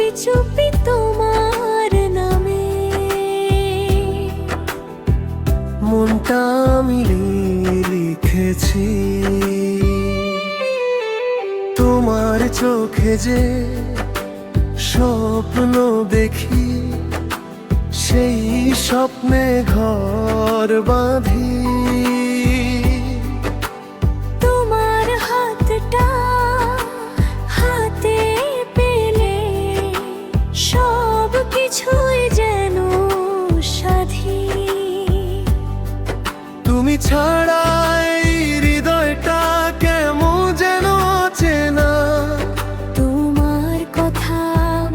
চুপি চুপি তোমার নামে মনটা আমি লিখেছি। তোমার চোখে যে স্বপ্ন দেখি, সেই স্বপ্নে ঘর বাঁধি। তোমার হাতটা হাতে পেলে সব কিছুই যেন সাধি। তুমি ছাড়া এই হৃদয়টা কেমন যেন চেনা। তোমার কথা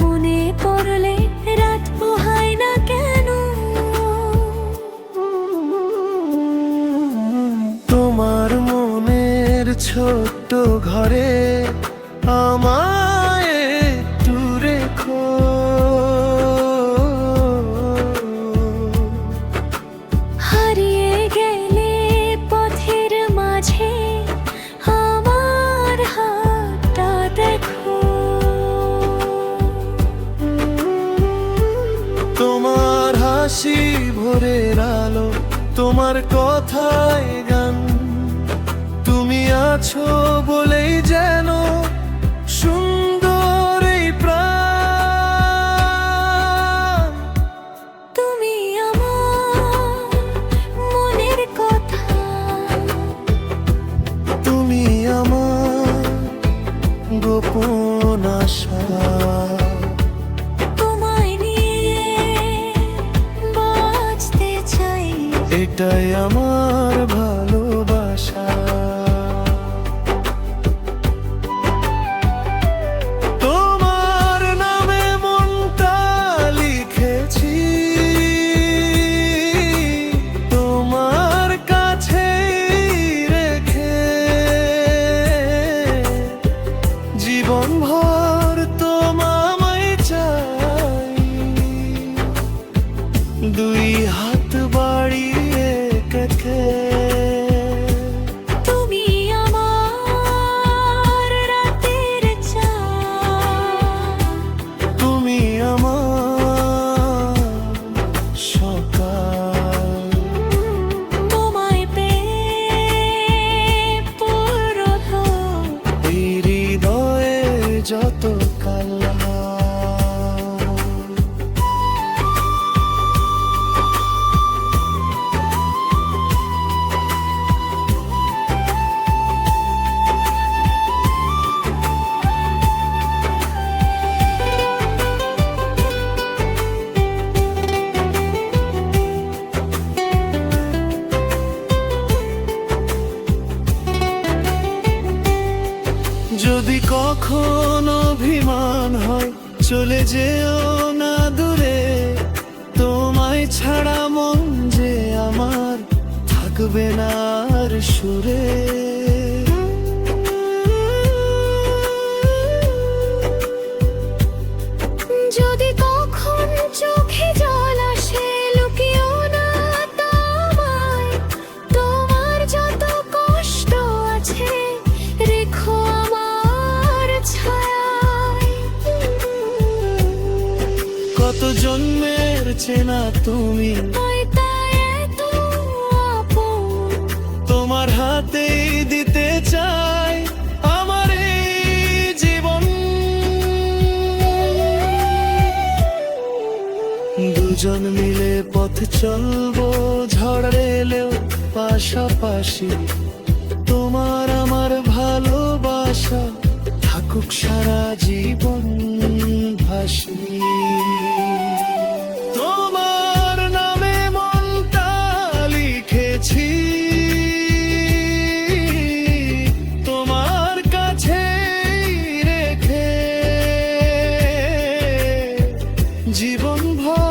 মনে পড়লে রাত পোহায় না কেন। তোমার মনের ছোট্ট ঘরে আমায় একটু রেখো। হারিয়ে গেলে পথের মাঝে আমার হাতটা দেখো। তোমার হাসি ভোরের আলো, তোমার কথায় গান। তুমি আছো বলেই যেন সুন্দর এই প্রাণ। তুমি আমার মনের কথা, তুমি আমার গোপন আশা। তোমায় নিয়ে বাঁচতে চাই, এটাই আমার ভালোবাসা। তোমার নামে মনটা লিখেছি, তোমার কাছেই রেখে জীবন ভর তোমায় চাই। দুই হাত বাড়িয়ে কেটে তুমি আমার রাতের চাঁদ, তুমি আমার সকাল। তোমায় পেয়ে পুরো এই হৃদয়ে যত কাল্লা। যদি কখনো অভিমান হয়, চলে যেও না দূরে। তোমায় ছাড়া মন যে আমার থাকবে না আর সুরে। যদি কখন চোখে জল আসে লুকিও না তোমায়। তোমার যত কষ্ট আছে রেখো আমার ছায়ায়। কত জন্মের চেনা তুমি, হয় তাই এত আপন। তোমার হাতেই দিতে চাই আমার এই জীবন। দুজন মিলে পথ চলবো, ঝড় এলেও পাশাপাশি। তোমার আমার ভালোবাসা থাকুক সারা জীবন ভাসি। তোমার নামে মনটা লিখেছি, তোমার কাছেই রেখে জীবন ভর